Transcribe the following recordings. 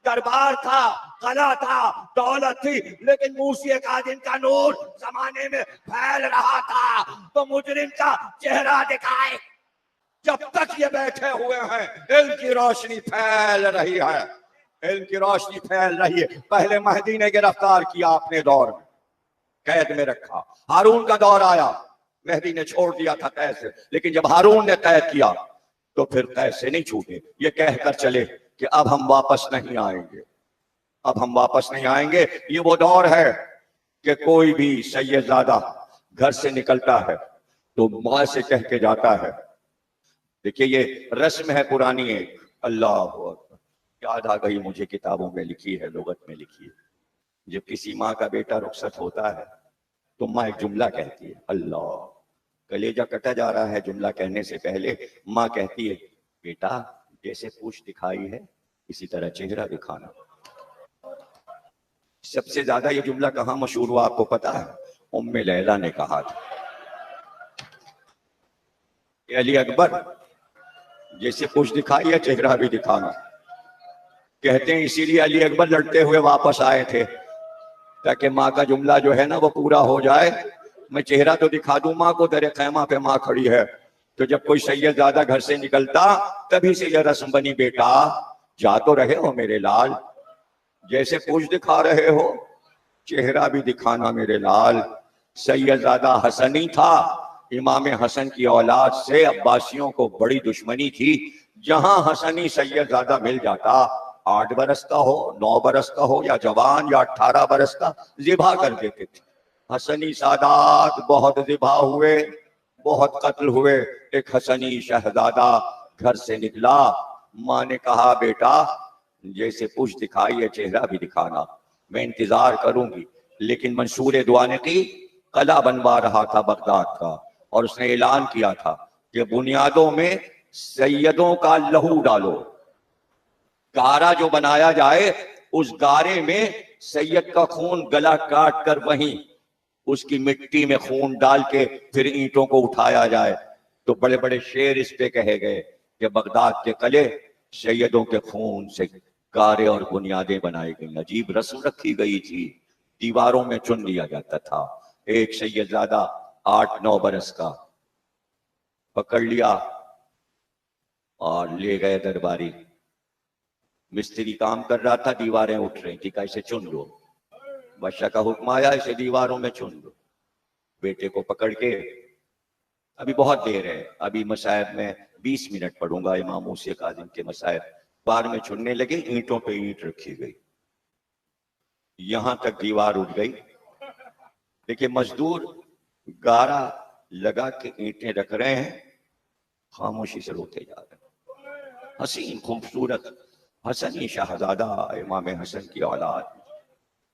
دربار تھا، قلعہ تھا، دولت تھی، لیکن موسی کاظم کا نور زمانے میں پھیل رہا تھا. تو مجرم کا چہرہ دکھائے. جب تک یہ بیٹھے ہوئے ہیں علم کی روشنی پھیل رہی ہے، علم کی روشنی پھیل رہی ہے. پہلے مہدی نے گرفتار کیا اپنے دور میں، قید میں رکھا. ہارون کا دور آیا، مہدی نے چھوڑ دیا تھا قید سے، لیکن جب ہارون نے قید کیا تو پھر قید سے نہیں چھوٹے. یہ کہہ کر چلے کہ اب ہم واپس نہیں آئیں گے، اب ہم واپس نہیں آئیں گے. یہ وہ دور ہے کہ کوئی بھی سید زادہ گھر سے نکلتا ہے تو ماں سے کہہ کے جاتا ہے. دیکھیے یہ رسم ہے پرانی ایک. اللہ اکبر، یاد آ گئی مجھے، کتابوں میں لکھی ہے، لغت میں لکھی ہے. جب کسی ماں کا بیٹا رخصت ہوتا ہے تو ماں ایک جملہ کہتی ہے. اللہ، کلیجہ کٹا جا رہا ہے. جملہ کہنے سے پہلے ماں کہتی ہے بیٹا جیسے پوچھ دکھائی ہے اسی طرح چہرہ دکھانا. سب سے زیادہ یہ جملہ کہاں مشہور ہوا آپ کو پتا ہے؟ ام لیلہ نے کہا تھا. علی اکبر جیسے پوچھ دکھائی ہے چہرہ بھی دکھانا. کہتے ہیں اسی لیے علی اکبر لڑتے ہوئے واپس آئے تھے تاکہ ماں کا جملہ جو ہے نا وہ پورا ہو جائے. میں چہرہ تو دکھا دوں ماں کو، در خیمہ پہ ماں کھڑی ہے. تو جب کوئی سید زادہ گھر سے نکلتا تبھی سے یہ رسم بنی، بیٹا جا تو رہے ہو میرے لال، جیسے پوچھ دکھا رہے ہو چہرہ بھی دکھانا میرے لال. سید زادہ حسنی تھا. امام حسن کی اولاد سے عباسیوں کو بڑی دشمنی تھی. جہاں حسنی سید زادہ مل جاتا، 8 برس کا ہو، 9 برس کا ہو، یا جوان یا 18 برس کا، ذبح کر دیتے تھے. حسنی سادات بہت ذبح ہوئے، بہت قتل ہوئے. ایک حسنی شہزادہ گھر سے نکلا. ماں نے کہا بیٹا جیسے پوچھ دکھائی ہے چہرہ بھی دکھانا. میں انتظار کروں گی. لیکن منصور دعانے کی قلعہ بنوا رہا تھا بغداد کا، اور اس نے اعلان کیا تھا کہ بنیادوں میں سیدوں کا لہو ڈالو. گارا جو بنایا جائے اس گارے میں سید کا خون گلا کاٹ کر وہیں اس کی مٹی میں خون ڈال کے پھر اینٹوں کو اٹھایا جائے. تو بڑے بڑے شعر اس پہ کہے گئے کہ بغداد کے قلعے سیدوں کے خون سے گارے اور بنیادیں بنائی گئی. عجیب رسم رکھی گئی تھی. دیواروں میں چن لیا جاتا تھا. ایک سید زادہ 8-9 برس کا پکڑ لیا اور لے گئے درباری. مستری کام کر رہا تھا، دیواریں اٹھ رہی تھی، کہ اسے چن لو. بادشاہ کا حکم آیا اسے دیواروں میں چن لو. بیٹے کو پکڑ کے، ابھی بہت دیر ہے، ابھی مصائب میں 20 منٹ پڑھوں گا امام موسی کاظم کے مصائب. بار میں چننے لگے، اینٹوں پہ اینٹ رکھی گئی، یہاں تک دیوار اٹھ گئی. دیکھیں مزدور گارا لگا کے اینٹیں رکھ رہے ہیں، خاموشی سے روتے جا رہے ہیں. حسین خوبصورت حسنی شہزادہ امام حسن کی اولاد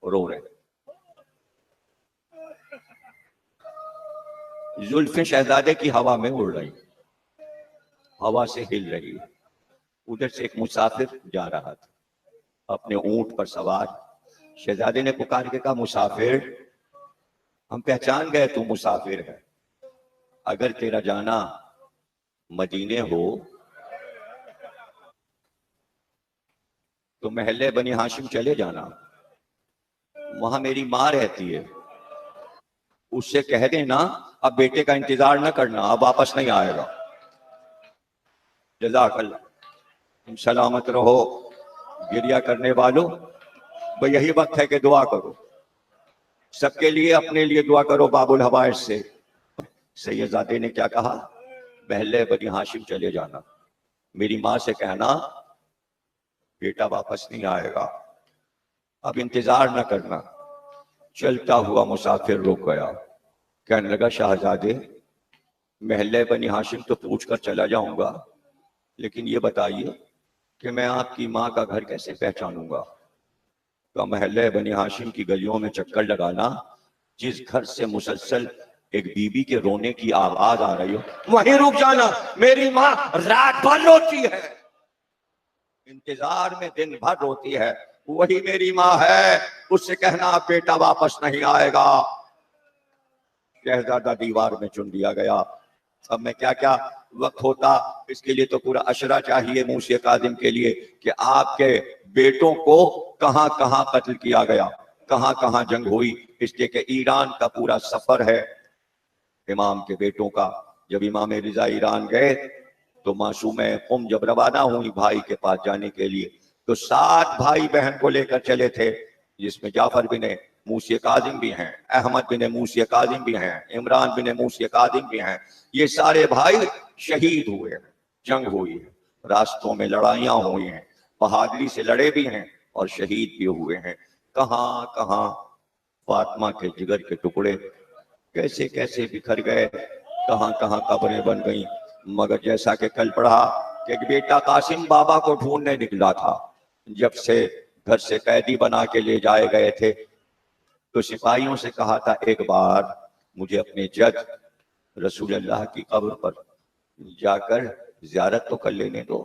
رو رہے ہیں. زلفیں شہزادے کی ہوا میں اڑ رہی، ہوا سے ہل رہی. ادھر سے ایک مسافر جا رہا تھا اپنے اونٹ پر سوار. شہزادے نے پکار کے کہا مسافر، ہم پہچان گئے تو مسافر ہے. اگر تیرا جانا مدینے ہو تو محلے بنی ہاشم چلے جانا، وہاں میری ماں رہتی ہے. اس سے کہہ دینا اب بیٹے کا انتظار نہ کرنا، اب واپس نہیں آئے گا. جزاک اللہ. تم سلامت رہو. گریہ کرنے والوں یہی وقت ہے کہ دعا کرو. سب کے لیے، اپنے لیے دعا کرو باب الحوائج سے. سید زادے نے کیا کہا؟ محلے بنی ہاشم چلے جانا، میری ماں سے کہنا بیٹا واپس نہیں آئے گا، اب انتظار نہ کرنا. چلتا ہوا مسافر رک گیا. کہنے لگا شہزادے محلے بنی ہاشم تو پوچھ کر چلا جاؤں گا، لیکن یہ بتائیے کہ میں آپ کی ماں کا گھر کیسے پہچانوں گا؟ تو محلے بنی ہاشم کی گلیوں میں چکر لگانا، جس گھر سے مسلسل ایک بی بی کے رونے کی آواز آ رہی ہو وہیں رک جانا. میری ماں رات بھر روتی ہے، انتظار میں دن بھر روتی ہے، وہی میری ماں ہے. اس سے کہنا بیٹا واپس نہیں آئے گا. شہزادہ دیوار میں چن دیا گیا. اب میں کیا کیا وقت ہوتا، اس کے لیے تو پورا اشرہ چاہیے موسی کاظم کے لیے کہ آپ کے بیٹوں کو کہاں کہاں قتل کیا گیا، کہاں کہاں جنگ ہوئی، اس لیے کہ ایران کا پورا سفر ہے امام کے بیٹوں کا۔ جب امام رضا ایران گئے تو معصوم قم جب روانہ ہوئی بھائی کے پاس جانے کے لیے تو 7 بھائی بہن کو لے کر چلے تھے، جس میں جعفر بن موسی کاظم بھی ہیں، احمد بن موسی کاظم بھی ہیں، عمران بن موسی کاظم بھی ہیں۔ یہ سارے بھائی شہید ہوئے ہیں، جنگ ہوئی ہے، راستوں میں لڑائیاں ہوئی ہیں، بہادری سے لڑے بھی ہیں اور شہید بھی ہوئے ہیں۔ کہاں کہاں فاطمہ کے جگر کے ٹکڑے کیسے کیسے بکھر گئے، کہاں کہاں قبریں بن گئیں۔ مگر جیسا کہ کل پڑھا کہ ایک بیٹا قاسم بابا کو ڈھونڈنے نکلا تھا، جب سے گھر سے قیدی بنا کے لے جائے گئے تھے تو سپاہیوں سے کہا تھا ایک بار مجھے اپنے جد رسول اللہ کی قبر پر جا کر زیارت تو کر لینے دو۔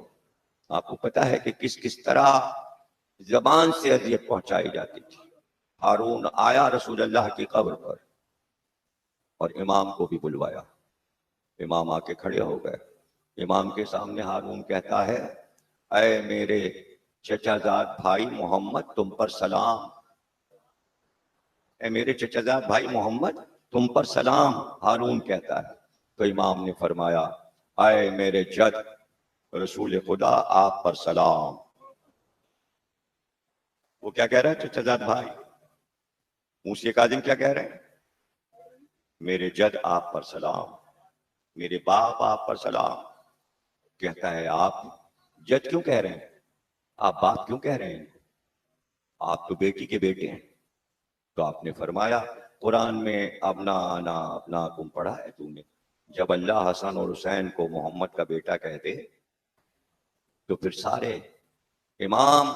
آپ کو پتا ہے کہ کس کس طرح زبان سے اذیت پہنچائی جاتی تھی۔ ہارون آیا رسول اللہ کی قبر پر اور امام کو بھی بلوایا، امام آ کے کھڑے ہو گئے، امام کے سامنے ہارون کہتا ہے اے میرے چچا زاد بھائی محمد تم پر سلام، اے میرے چچا زاد بھائی محمد تم پر سلام، ہارون کہتا ہے۔ تو امام نے فرمایا اے میرے جد رسول خدا آپ پر سلام۔ وہ کیا کہہ رہا ہے چچا زاد بھائی؟ موسی کاظم کیا کہہ رہے ہیں؟ میرے جد آپ پر سلام، میرے باپ آپ پر سلام۔ کہتا ہے آپ جد کیوں کہہ رہے ہیں، آپ باپ کیوں کہہ رہے ہیں، آپ تو بیٹی کے بیٹے ہیں۔ تو آپ نے فرمایا قرآن میں ابناکم پڑھا ہے تو نے، جب اللہ حسن اور حسین کو محمد کا بیٹا کہتے تو پھر سارے امام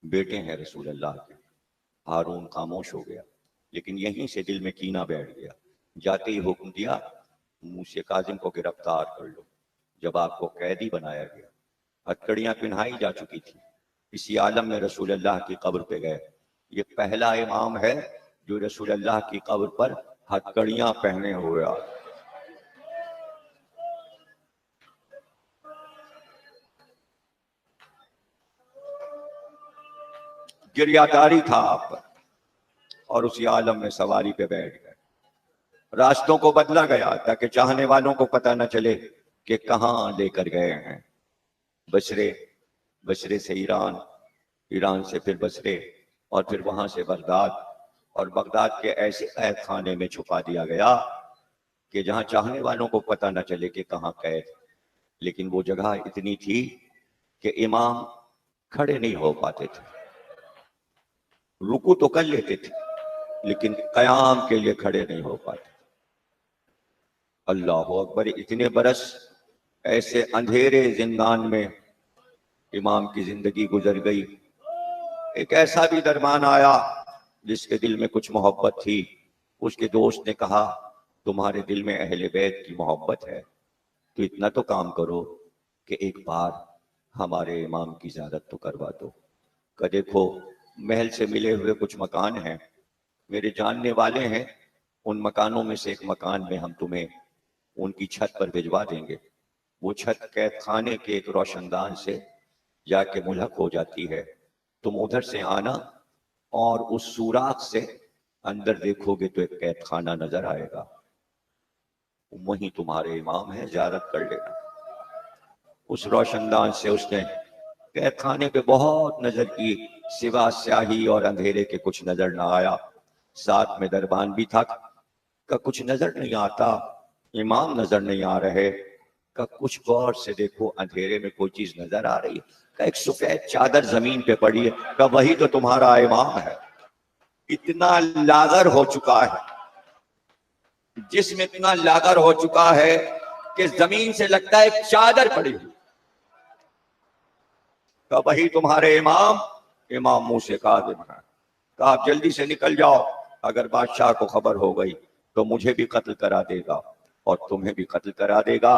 بیٹے ہیں رسول اللہ کے۔ ہارون خاموش ہو گیا، لیکن یہیں سے دل میں کینہ بیٹھ گیا۔ جاتے ہی حکم دیا موسی کاظم کو گرفتار کر لو۔ جب آپ کو قیدی بنایا گیا، ہتکڑیاں پہنائی جا چکی تھی، اسی عالم میں رسول اللہ کی قبر پہ گئے۔ یہ پہلا امام ہے جو رسول اللہ کی قبر پر ہتکڑیاں پہنے ہوئے آ۔ گریہداری تھا آپ پر اور اسی عالم میں سواری پہ بیٹھ گئے۔ راستوں کو بدلا گیا تاکہ چاہنے والوں کو پتہ نہ چلے کہ کہاں لے کر گئے ہیں۔ بصرے سے ایران سے پھر بصرے اور پھر وہاں سے بغداد، اور بغداد کے ایسے قید خانے میں چھپا دیا گیا کہ جہاں چاہنے والوں کو پتہ نہ چلے کہ کہاں قید۔ لیکن وہ جگہ اتنی تھی کہ امام کھڑے نہیں ہو پاتے تھے، رکوع تو کر لیتے تھے لیکن قیام کے لیے کھڑے نہیں ہو پاتے۔ اللہ اکبر، اتنے برس ایسے اندھیرے زندان میں امام کی زندگی گزر گئی۔ ایک ایسا بھی درمان آیا جس کے دل میں کچھ محبت تھی، اس کے دوست نے کہا تمہارے دل میں اہل بیت کی محبت ہے تو اتنا تو کام کرو کہ ایک بار ہمارے امام کی زیارت تو کروا دو۔ کہ دیکھو محل سے ملے ہوئے کچھ مکان ہیں، میرے جاننے والے ہیں، ان مکانوں میں سے ایک مکان میں ہم تمہیں ان کی چھت پر بھجوا دیں گے۔ وہ چھت قید خانے کے ایک روشن دان سے جا کے ملحق ہو جاتی ہے، تم ادھر سے آنا اور اس سوراخ سے اندر دیکھو گے تو ایک قید خانہ نظر آئے گا، وہیں تمہارے امام ہیں، زیارت کر لینا۔ اس روشن دان سے اس نے قید خانے پہ بہت نظر کی، سوا سیاہی اور اندھیرے کے کچھ نظر نہ آیا۔ ساتھ میں دربان بھی تھا، کہ کچھ نظر نہیں آتا، امام نظر نہیں آ رہے، کہ کچھ غور سے دیکھو اندھیرے میں کوئی چیز نظر آ رہی ہے، کہ ایک سفید چادر زمین پہ پڑی ہے، کہ وہی تو تمہارا امام ہے۔ اتنا لاغر ہو چکا ہے، جسم اتنا لاغر ہو چکا ہے کہ زمین سے لگتا ہے ایک چادر پڑی ہوئی، کہ وہی تمہارے امام موسی کاظم ہے۔ کہ آپ جلدی سے نکل جاؤ، اگر بادشاہ کو خبر ہو گئی تو مجھے بھی قتل کرا دے گا اور تمہیں بھی قتل کرا دے گا۔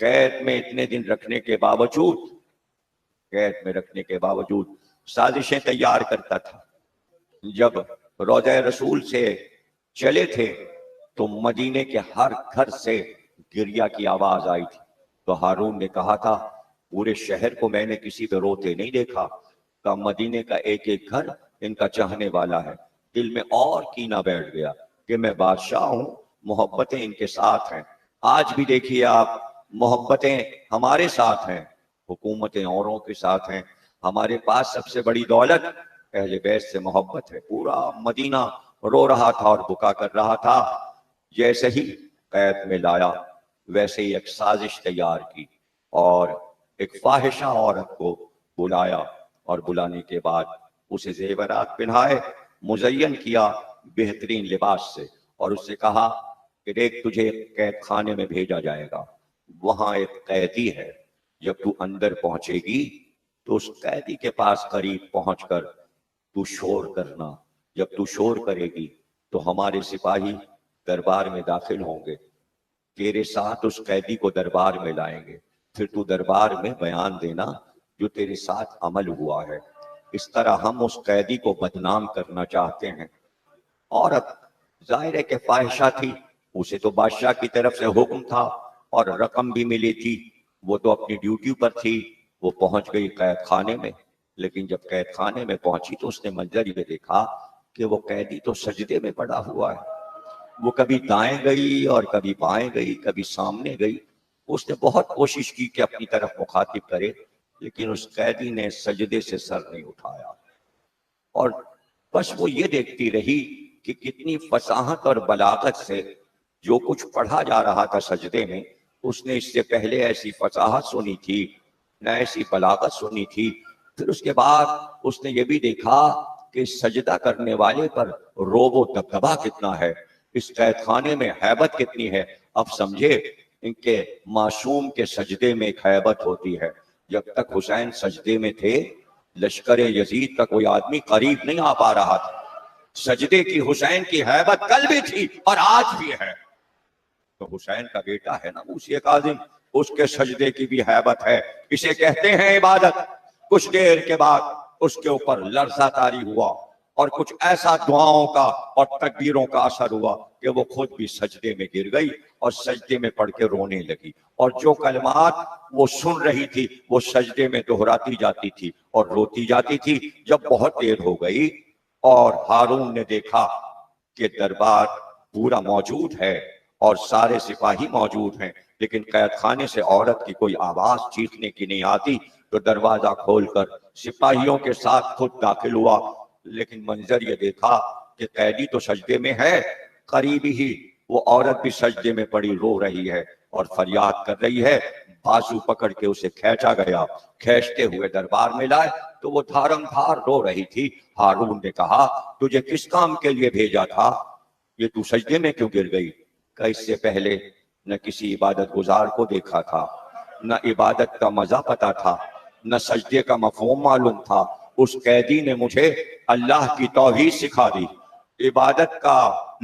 قید میں اتنے دن رکھنے کے باوجود سازشیں تیار کرتا تھا۔ جب روضہ رسول سے چلے تھے تو مدینے کے ہر گھر سے گریا کی آواز آئی تھی تو ہارون نے کہا تھا پورے شہر کو میں نے کسی پہ روتے نہیں دیکھا، کہ مدینے کا ایک ایک گھر ان کا چاہنے والا ہے۔ دل میں اور کینہ بیٹھ گیا کہ میں بادشاہ ہوں، محبتیں ان کے ساتھ ہیں۔ آج بھی دیکھیے آپ، محبتیں ہمارے ساتھ ہیں، حکومتیں اوروں کے ساتھ ہیں، ہمارے پاس سب سے بڑی دولت اہل بیت سے محبت ہے۔ پورا مدینہ رو رہا تھا اور بکا کر رہا تھا۔ جیسے ہی قید میں لایا ویسے ہی ایک سازش تیار کی اور ایک فاحشہ عورت کو بلایا، اور بلانے کے بعد اسے زیورات پہنائے، مزین کیا بہترین لباس سے، اور اس سے کہا کہ دیکھ تجھے قید خانے میں بھیجا جائے گا، وہاں ایک قیدی ہے، جب تو اندر پہنچے گی تو اس قیدی کے پاس قریب پہنچ کر تو شور کرنا، جب تو شور کرے گی تو ہمارے سپاہی دربار میں داخل ہوں گے، تیرے ساتھ اس قیدی کو دربار میں لائیں گے، پھر تو دربار میں بیان دینا جو تیرے ساتھ عمل ہوا ہے۔ اس طرح ہم اس قیدی کو بدنام کرنا چاہتے ہیں۔ عورت ظاہر ہے کہ فاحشہ تھی، اسے تو بادشاہ کی طرف سے حکم تھا اور رقم بھی ملی تھی، وہ تو اپنی ڈیوٹی پر تھی، وہ پہنچ گئی قید خانے میں۔ لیکن جب قید خانے میں پہنچی تو اس نے منظر یہ دیکھا کہ وہ قیدی تو سجدے میں پڑا ہوا ہے، وہ کبھی دائیں گئی اور کبھی بائیں گئی، کبھی سامنے گئی۔ اس نے بہت کوشش کی کہ اپنی طرف مخاطب کرے، لیکن اس قیدی نے سجدے سے سر نہیں اٹھایا، اور بس وہ یہ دیکھتی رہی کہ کتنی فصاحت اور بلاغت سے جو کچھ پڑھا جا رہا تھا سجدے میں، اس نے اس سے پہلے ایسی فصاحت سنی تھی نہ ایسی بلاغت سنی تھی۔ پھر اس کے بعد اس نے یہ بھی دیکھا کہ سجدہ کرنے والے پر روب و دبدبا کتنا ہے، اس قید خانے میں ہیبت کتنی ہے۔ اب سمجھے ان کے معصوم کے سجدے میں ایک ہیبت ہوتی ہے۔ جب تک حسین سجدے میں تھے لشکر یزید کا کوئی آدمی قریب نہیں آ پا رہا تھا۔ سجدے کی حسین کی ہیبت کل بھی تھی اور آج بھی ہے۔ تو حسین کا بیٹا ہے نا موسی کاظم، اس کے سجدے کی بھی ہیبت ہے، اسے کہتے ہیں عبادت۔ کچھ دیر کے بعد اس کے اوپر لرزہ طاری ہوا اور کچھ ایسا دعاؤں کا اور تکبیروں کا اثر ہوا کہ وہ خود بھی سجدے میں گر گئی اور سجدے میں پڑھ کے رونے لگی، اور جو کلمات وہ سن رہی تھی وہ سجدے میں دہراتی جاتی تھی اور روتی جاتی تھی۔ جب بہت دیر ہو گئی اور ہارون نے دیکھا کہ دربار پورا موجود ہے اور سارے سپاہی موجود ہیں، لیکن قید خانے سے عورت کی کوئی آواز چیخنے کی نہیں آتی، تو دروازہ کھول کر سپاہیوں کے ساتھ خود داخل ہوا۔ لیکن منظر یہ دیکھا کہ قیدی تو سجدے میں ہے، قریبی ہی وہ عورت بھی سجدے میں پڑی رو رہی ہے اور فریاد کر رہی ہے۔ بازو پکڑ کے اسے کھینچا گیا، کھینچتے ہوئے دربار میں لائے تو وہ دھارم دھار رو رہی تھی۔ ہارون نے کہا تجھے کس کام کے لیے بھیجا تھا، یہ تو سجدے میں کیوں گر گئی؟ کہ اس سے پہلے نہ کسی عبادت گزار کو دیکھا تھا، نہ عبادت کا مزہ پتا تھا، نہ سجدے کا مفہوم معلوم تھا۔ اس قیدی نے مجھے اللہ کی توحید سکھا دی، عبادت کا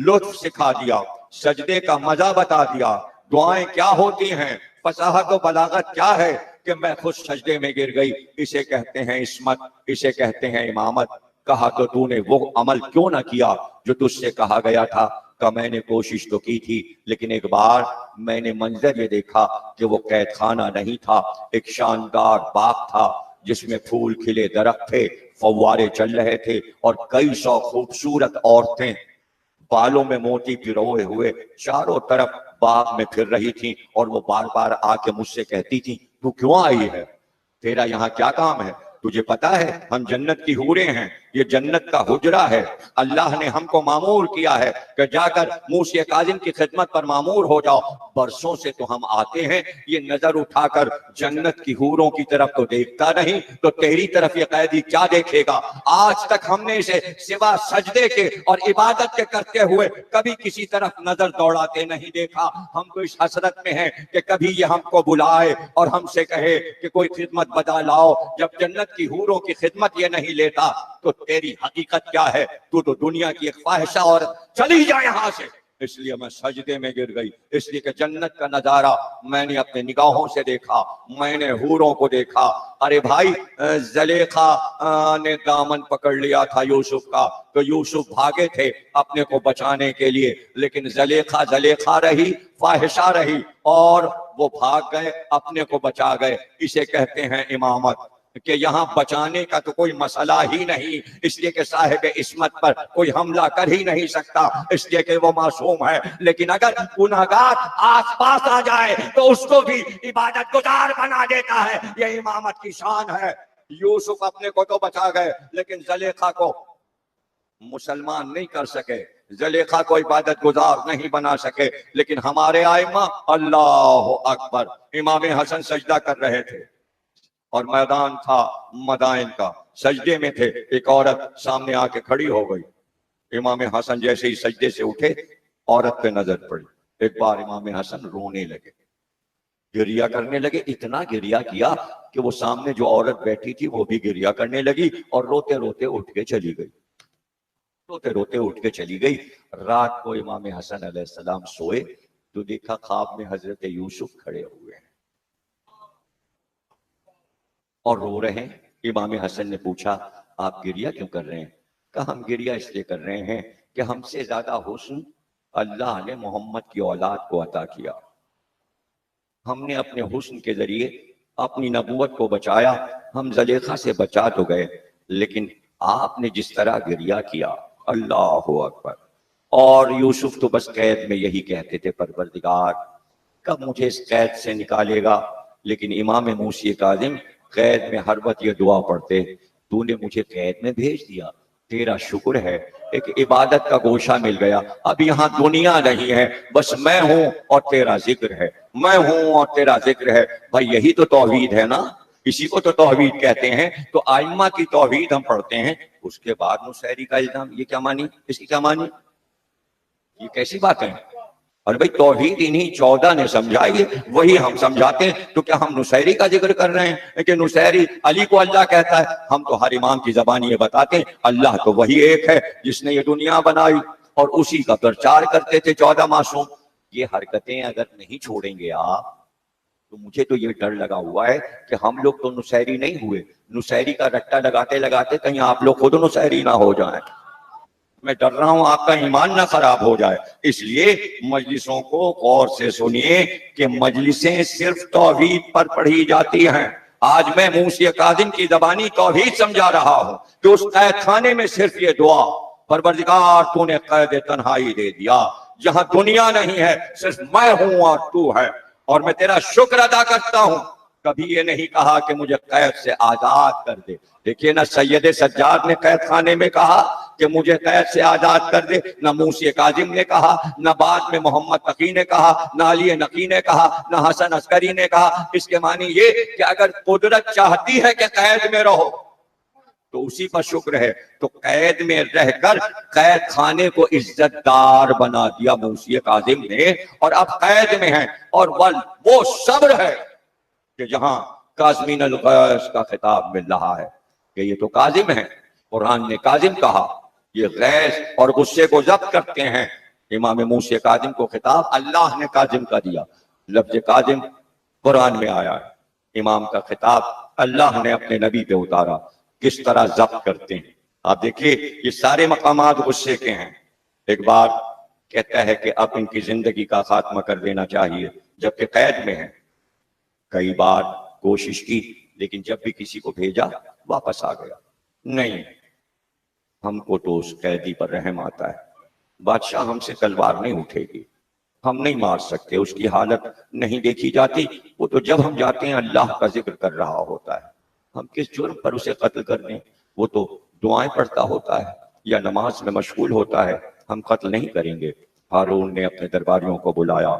لطف سکھا دیا، سجدے کا مزہ بتا دیا، دعائیں کیا ہوتی ہیں، فصاحت و بلاغت کیا ہے، کہ میں خود سجدے میں گر گئی۔ اسے کہتے ہیں عصمت، اسے کہتے ہیں امامت۔ کہا تو تو نے وہ عمل کیوں نہ کیا جو تجھ سے کہا گیا تھا؟ کہ میں نے کوشش تو کی تھی، لیکن ایک بار میں نے منظر یہ دیکھا کہ وہ قید خانہ نہیں تھا، ایک شاندار باغ تھا جس میں پھول کھلے درخت تھے، فوارے چل رہے تھے، اور کئی سو خوبصورت عورتیں بالوں میں موتی پروئے ہوئے چاروں طرف باغ میں پھر رہی تھیں، اور وہ بار بار آ کے مجھ سے کہتی تھیں تو کیوں آئی ہے، تیرا یہاں کیا کام ہے؟ تجھے پتا ہے ہم جنت کی حوریں ہیں، یہ جنت کا حجرہ ہے، اللہ نے ہم کو معمور کیا ہے کہ جا کر موسی کاظم کی خدمت پر معمور ہو جاؤ۔ برسوں سے تو ہم آتے ہیں، یہ نظر اٹھا کر جنت کی حوروں کی طرف تو دیکھتا نہیں، تو تیری طرف یہ قیدی کیا دیکھے گا؟ آج تک ہم نے اسے سوا سجدے کے اور عبادت کے کرتے ہوئے کبھی کسی طرف نظر دوڑاتے نہیں دیکھا۔ ہم تو اس حسرت میں ہیں کہ کبھی یہ ہم کو بلائے اور ہم سے کہے کہ کوئی خدمت بتا لاؤ۔ جب جنت کی حوروں کی خدمت یہ نہیں لیتا تو تیری حقیقت کیا ہے؟ تو دنیا کی ایک فاحشہ عورت، چلی جا یہاں سے۔ اس لیے میں سجدے میں گر گئی، اس لیے کہ جنت کا نظارہ میں نے اپنے نگاہوں سے دیکھا، میں نے حوروں کو دیکھا۔ ارے بھائی، زلیخا نے دامن پکڑ لیا تھا یوسف کا، تو یوسف بھاگے تھے اپنے کو بچانے کے لیے، لیکن زلیخا رہی، فاحشہ رہی، اور وہ بھاگ گئے، اپنے کو بچا گئے۔ اسے کہتے ہیں امامت، کہ یہاں بچانے کا تو کوئی مسئلہ ہی نہیں، اس لیے کہ صاحب عصمت پر کوئی حملہ کر ہی نہیں سکتا، اس لیے کہ وہ معصوم ہے۔ لیکن اگر گنہگار آس پاس آ جائے تو اس کو بھی عبادت گزار بنا دیتا ہے، یہ امامت کی شان ہے۔ یوسف اپنے کو تو بچا گئے، لیکن زلیخا کو مسلمان نہیں کر سکے، زلیخا کو عبادت گزار نہیں بنا سکے۔ لیکن ہمارے ائمہ، اللہ اکبر، امام حسن سجدہ کر رہے تھے اور میدان تھا مدائن کا، سجدے میں تھے، ایک عورت سامنے آ کے کھڑی ہو گئی۔ امام حسن جیسے ہی سجدے سے اٹھے، عورت پہ نظر پڑی، ایک بار امام حسن رونے لگے، گریہ کرنے لگے، اتنا گریہ کیا کہ وہ سامنے جو عورت بیٹھی تھی وہ بھی گریہ کرنے لگی، اور روتے روتے اٹھ کے چلی گئی، روتے روتے اٹھ کے چلی گئی۔ رات کو امام حسن علیہ السلام سوئے تو دیکھا خواب میں حضرت یوسف کھڑے ہوئے ہیں اور رو رہے ہیں۔ امام حسن نے پوچھا، آپ گریہ کیوں کر رہے ہیں؟ کہا، ہم گریہ اس لیے کر رہے ہیں کہ ہم سے زیادہ حسن اللہ نے محمد کی اولاد کو عطا کیا، ہم نے اپنے حسن کے ذریعے اپنی نبوت کو بچایا، ہم زلیخا سے بچا تو گئے، لیکن آپ نے جس طرح گریہ کیا، اللہ اکبر۔ اور یوسف تو بس قید میں یہی کہتے تھے، پروردگار کب مجھے اس قید سے نکالے گا؟ لیکن امام موسی کاظم قید میں ہر وقت یہ دعا پڑھتے، تو نے مجھے قید میں بھیج دیا، تیرا شکر ہے، ایک عبادت کا گوشہ مل گیا، اب یہاں دنیا نہیں ہے، بس میں ہوں اور تیرا ذکر ہے، میں ہوں اور تیرا ذکر ہے۔ بھائی یہی تو توحید ہے نا، اسی کو تو توحید کہتے ہیں۔ تو ائمہ کی توحید ہم پڑھتے ہیں، اس کے بعد نصیری کا الزام، یہ کیا مانی؟ اس کی کیا مانی؟ یہ کیسی بات ہے؟ اور بھئی توحید انہی 14 نے سمجھائی، وہی ہم سمجھاتے ہیں۔ تو کیا ہم نصیری کا ذکر کر رہے ہیں کہ نصیری علی کو اللہ کہتا ہے؟ ہم تو ہر امام کی زبان یہ بتاتے ہیں اللہ تو وہی ایک ہے جس نے یہ دنیا بنائی، اور اسی کا پرچار کرتے تھے 14 معصوم۔ یہ حرکتیں اگر نہیں چھوڑیں گے آپ، تو مجھے تو یہ ڈر لگا ہوا ہے کہ ہم لوگ تو نصیری نہیں ہوئے، نصیری کا رٹا لگاتے لگاتے کہیں آپ لوگ خود نصیری نہ ہو جائیں۔ میں ڈر رہا ہوں آپ کا ایمان نہ خراب ہو جائے۔ اس لیے مجلسوں کو غور سے سنیے کہ مجلسیں صرف توحید پر پڑھی جاتی ہیں۔ آج میں موسی کاظم کی زبانی توحید سمجھا رہا ہوں کہ اس قید خانے میں صرف یہ دعا، پروردگار تو نے قید تنہائی دے دیا، جہاں دنیا نہیں ہے، صرف میں ہوں اور تو ہے، اور میں تیرا شکر ادا کرتا ہوں۔ کبھی یہ نہیں کہا کہ مجھے قید سے آزاد کر دے۔ دیکھیے نہ سید سجاد نے قید خانے میں کہا کہ مجھے قید سے آزاد کر دے، نہ موسی کاظم نے کہا، نہ بعد میں محمد تقی نے کہا، نہ علی نقی نے کہا، نہ حسن عسکری نے کہا۔ اس کے معنی یہ کہ اگر قدرت چاہتی ہے کہ قید میں رہو تو اسی پر شکر ہے۔ تو قید میں رہ کر قید خانے کو عزت دار بنا دیا موسی کاظم نے، اور اب قید میں ہیں، اور وہ صبر ہے کہ جہاں کاظمین الغیظ کا خطاب مل رہا ہے کہ یہ تو کاظم ہیں، قرآن نے کاظم کہا، یہ غیظ اور غصے کو ضبط کرتے ہیں۔ امام موسی کاظم کو خطاب اللہ نے کاظم کا دیا، لفظ کاظم قرآن میں آیا ہے، امام کا خطاب اللہ نے اپنے نبی پہ اتارا، کس طرح ضبط کرتے ہیں۔ آپ دیکھیے یہ سارے مقامات غصے کے ہیں۔ ایک بار کہتا ہے کہ اب ان کی زندگی کا خاتمہ کر دینا چاہیے جبکہ قید میں ہیں، کئی بار کوشش کی لیکن جب بھی کسی کو بھیجا واپس آ گیا۔ نہیں، ہم کو تو اس قیدی پر رحم آتا ہے، بادشاہ ہم سے تلوار نہیں اٹھے گی، ہم نہیں مار سکتے، اس کی حالت نہیں دیکھی جاتی، وہ تو جب ہم جاتے ہیں اللہ کا ذکر کر رہا ہوتا ہے، ہم کس جرم پر اسے قتل کر دیں؟ وہ تو دعائیں پڑھتا ہوتا ہے یا نماز میں مشغول ہوتا ہے، ہم قتل نہیں کریں گے۔ ہارون نے اپنے درباریوں کو بلایا،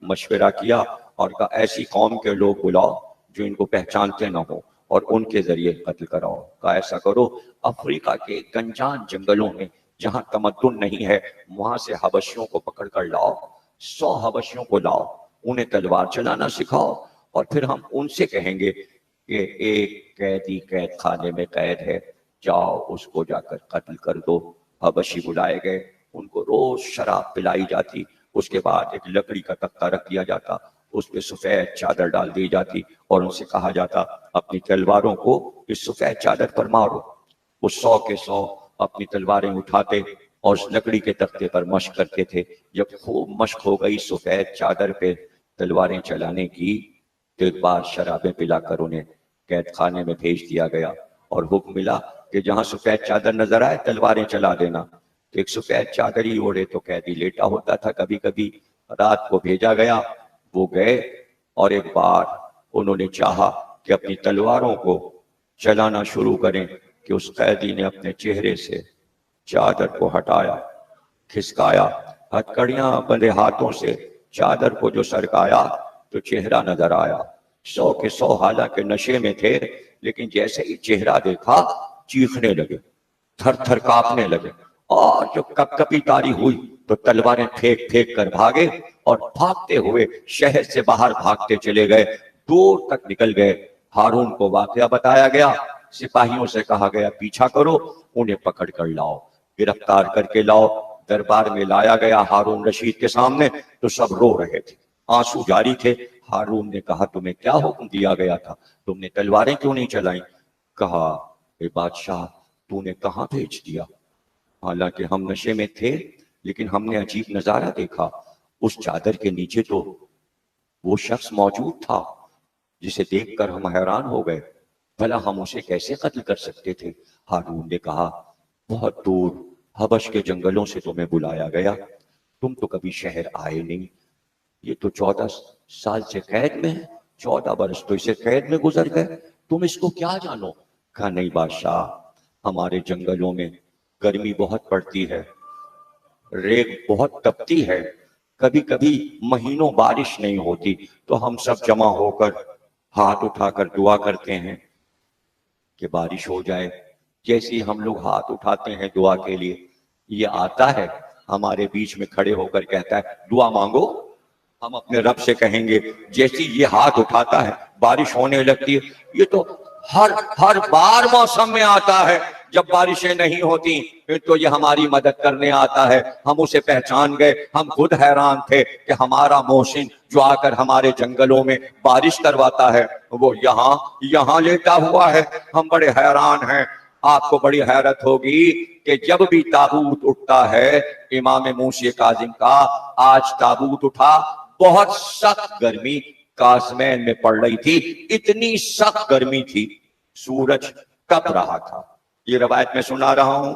مشورہ کیا اور کہا ایسی قوم کے لوگ بلاؤ جو ان کو پہچانتے نہ ہو اور ان کے ذریعے قتل کراؤ۔ کہا ایسا کرو، افریقہ کے گنجان جنگلوں میں جہاں تمدن نہیں ہے وہاں سے حبشیوں کو پکڑ کر لاؤ، 100 حبشیوں کو لاؤ، انہیں تلوار چلانا سکھاؤ، اور پھر ہم ان سے کہیں گے کہ ایک قیدی قید خانے میں قید ہے، جاؤ اس کو جا کر قتل کر دو۔ حبشی بلائے گئے، ان کو روز شراب پلائی جاتی، اس کے بعد ایک لکڑی کا تختہ رکھ دیا جاتا، اس پہ سفید چادر ڈال دی جاتی اور ان سے کہا جاتا اپنی تلواروں کو اس سفید چادر پر مارو۔ وہ 100 کے 100 اپنی تلواریں اٹھاتے اور اس لکڑی کے تختے پر مشق کرتے تھے۔ جب خوب مشق ہو گئی سفید چادر پہ تلواریں چلانے کی، تو ایک بار شرابیں پلا کر انہیں قید خانے میں بھیج دیا گیا اور حکم ملا کہ جہاں سفید چادر نظر آئے تلواریں چلا دینا۔ تو ایک سفید چادر ہی اوڑے تو قیدی لیٹا ہوتا تھا، کبھی کبھی رات کو بھیجا گیا، وہ گئے اور ایک بار انہوں نے چاہا کہ اپنی تلواروں کو چلانا شروع کریں کہ اس قیدی نے اپنے چہرے سے چادر کو ہٹایا، کھسکایا، ہتھکڑیاں بندے ہاتھوں سے چادر کو جو سرکایا تو چہرہ نظر آیا۔ 100 کے 100 حالانکہ نشے میں تھے، لیکن جیسے ہی چہرہ دیکھا چیخنے لگے، تھر تھر کانپنے لگے، اور جو کپ کپی تاری ہوئی تو تلواریں پھینک پھینک کر بھاگے اور بھاگتے ہوئے شہر سے باہر بھاگتے چلے گئے، دور تک نکل گئے۔ ہارون کو واقعہ بتایا گیا، سپاہیوں سے کہا گیا پیچھا کرو، انہیں پکڑ کر لاؤ، گرفتار کر کے لاؤ۔ دربار میں لایا گیا ہارون رشید کے سامنے تو سب رو رہے تھے، آنسو جاری تھے۔ ہارون نے کہا تمہیں کیا حکم دیا گیا تھا، تم نے تلواریں کیوں نہیں چلائیں؟ کہا اے بادشاہ تو نے کہاں بھیج دیا، حالانکہ ہم نشے میں تھے، لیکن ہم نے عجیب نظارہ دیکھا، اس چادر کے نیچے تو وہ شخص موجود تھا جسے دیکھ کر ہم حیران ہو گئے، بھلا ہم اسے کیسے قتل کر سکتے تھے؟ ہارون نے کہا بہت دور حبش کے جنگلوں سے تمہیں بلایا گیا، تم تو کبھی شہر آئے نہیں، یہ تو 14 سال سے قید میں ہے، 14 برس تو اسے قید میں گزر گئے، تم اس کو کیا جانو؟ کہا نہیں بادشاہ، ہمارے جنگلوں میں گرمی بہت پڑتی ہے، ریگ بہت تپتی ہے، کبھی کبھی مہینوں بارش نہیں ہوتی، تو ہم سب جمع ہو کر ہاتھ اٹھا کر دعا کرتے ہیں کہ بارش ہو جائے۔ جیسے ہی ہم لوگ ہاتھ اٹھاتے ہیں دعا کے لیے، یہ آتا ہے ہمارے بیچ میں کھڑے ہو کر کہتا ہے دعا مانگو۔ ہم اپنے رب سے کہیں گے، جیسے یہ ہاتھ اٹھاتا ہے بارش ہونے لگتی ہے۔ یہ تو ہر بار موسم میں آتا ہے، جب بارشیں نہیں ہوتی پھر تو یہ ہماری مدد کرنے آتا ہے۔ ہم اسے پہچان گئے، ہم خود حیران تھے کہ ہمارا محسن جو آ کر ہمارے جنگلوں میں بارش کرواتا ہے وہ یہاں لیٹا ہوا ہے۔ ہم بڑے حیران ہیں۔ آپ کو بڑی حیرت ہوگی کہ جب بھی تابوت اٹھتا ہے امام موسی کاظم کا، آج تابوت اٹھا، بہت سخت گرمی کاظمین میں پڑ رہی تھی، اتنی سخت گرمی تھی سورج کپ رہا تھا۔ یہ روایت میں سنا رہا ہوں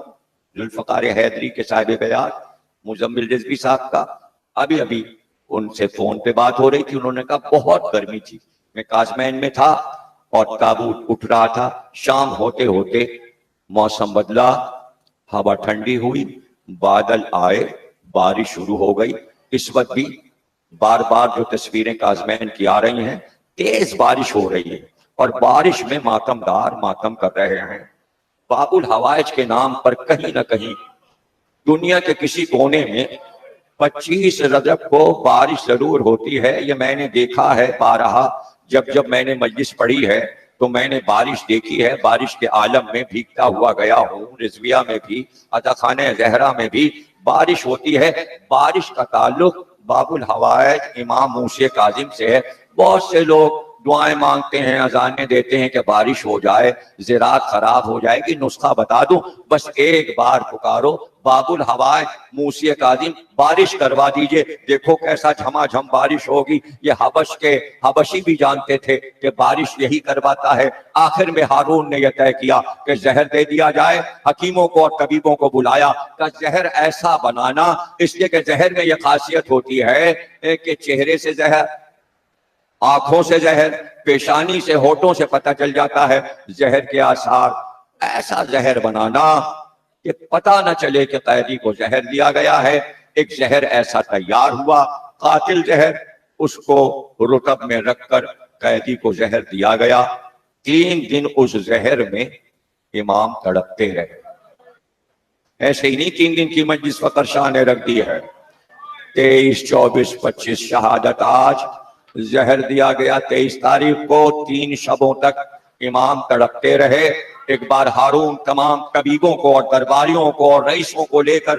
ذوالفقار حیدری کے صاحب بیات مزمل رضوی صاحب کا، ابھی ان سے فون پہ بات ہو رہی تھی، انہوں نے کہا بہت گرمی تھی، میں کاظمین میں تھا اور تابوت اٹھ رہا تھا، شام ہوتے ہوتے موسم بدلا، ہوا ٹھنڈی ہوئی، بادل آئے، بارش شروع ہو گئی۔ اس وقت بھی بار بار جو تصویریں کاظمین کی آ رہی ہیں، تیز بارش ہو رہی ہے اور بارش میں ماتمدار ماتم کر رہے ہیں۔ باب الحوائج کے نام پر کہیں نہ کہیں دنیا کے کسی کونے میں 25 رجب کو بارش ضرور ہوتی ہے۔ یہ میں نے دیکھا ہے بارہا، جب میں نے مجلس پڑھی ہے تو میں نے بارش دیکھی ہے، بارش کے عالم میں بھیگتا ہوا گیا ہوں، رضویہ میں بھی، عطا خانہ زہرا میں بھی بارش ہوتی ہے۔ بارش کا تعلق باب الحوائج امام موسی کاظم سے ہے۔ بہت سے لوگ دعائیں مانگتے ہیں، اذانیں دیتے ہیں کہ بارش ہو جائے، زراعت خراب ہو جائے گی۔ نسخہ بتا دوں، بس ایک بار پکارو باب الحوائج موسی کاظم، بارش کروا دیجئے، دیکھو کیسا جھما جھم بارش ہوگی۔ یہ حبشی بھی جانتے تھے کہ بارش یہی کرواتا ہے۔ آخر میں ہارون نے یہ طے کیا کہ زہر دے دیا جائے، حکیموں کو اور طبیبوں کو بلایا کہ زہر ایسا بنانا، اس لیے کہ زہر میں یہ خاصیت ہوتی ہے کہ چہرے سے زہر، آنکھوں سے زہر، پیشانی سے، ہونٹوں سے پتہ چل جاتا ہے زہر کے آثار۔ ایسا زہر بنانا کہ پتہ نہ چلے کہ قیدی کو زہر دیا گیا ہے۔ ایک زہر ایسا تیار ہوا، قاتل زہر، اس کو رطب میں رکھ کر قیدی کو زہر دیا گیا۔ 3 دن اس زہر میں امام تڑپتے رہے۔ ایسے ہی نہیں 3 دن کی مجلس فقر شاہ نے رکھ دی ہے، 23 24 25 شہادت آج زہر دیا گیا 23 تاریخ کو، 3 شبوں تک امام تڑپتے رہے۔ ایک بار ہارون تمام طبیبوں کو اور درباریوں کو اور رئیسوں کو لے کر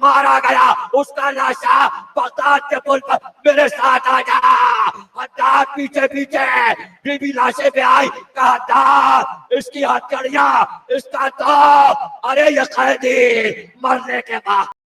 مارا گیا، اس کا لاشا بغداد کے پل پر میرے ساتھ آ جا۔ حداد پیچھے پیچھے، بی بی لاشیں پہ آئی، کہا حداد اس کی ہتھکڑیاں، اس کا تو، ارے یہ قیدی مرنے کے بعد